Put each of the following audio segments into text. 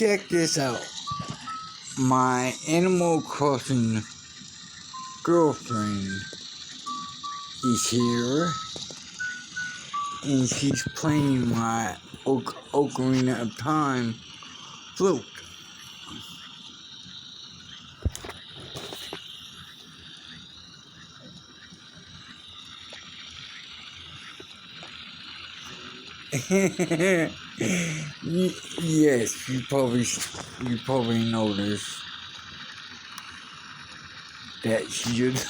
check this out. My Animal Crossing girlfriend is here, and she's playing my Ocarina of Time flute. Yes, you probably noticed that she just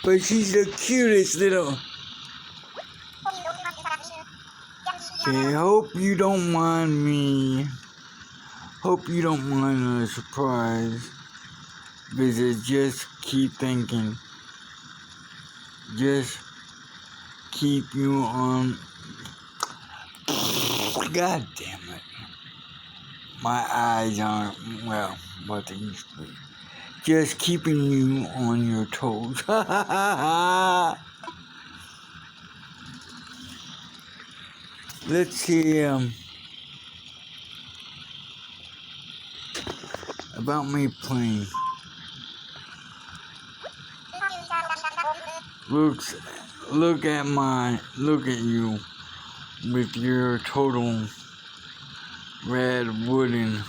but she's the cutest little. Okay, hope you don't mind me. Hope you don't mind a surprise visit. Just keep thinking. Just keep you on. God damn it. My eyes aren't, well, what they used to be. Just keeping you on your toes. Let's see, about me playing. Look at you with your total red wooden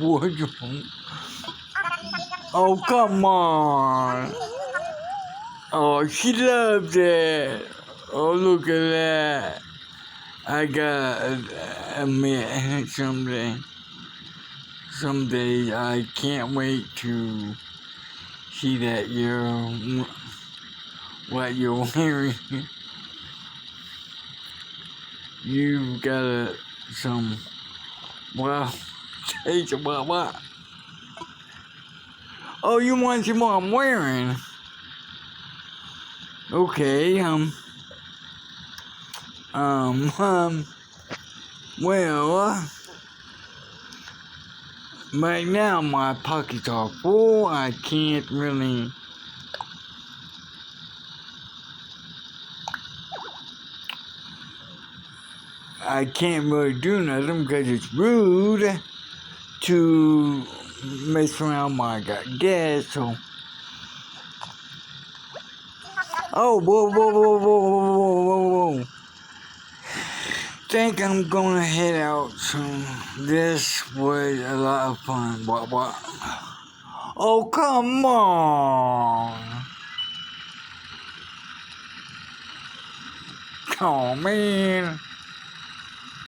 wardrobe. Oh, come on. Oh, she loves it. Oh, look at that. I gotta admit, someday I can't wait to see that what you're wearing. You got well, taste about what? Oh, you want to see what I'm wearing? Okay, well, right now my pockets are full. I can't really. I can't really do nothing because it's rude to mess around when I got gas, so. Oh, whoa. Think I'm gonna head out soon. This was a lot of fun. What? Oh, come on. Oh, man.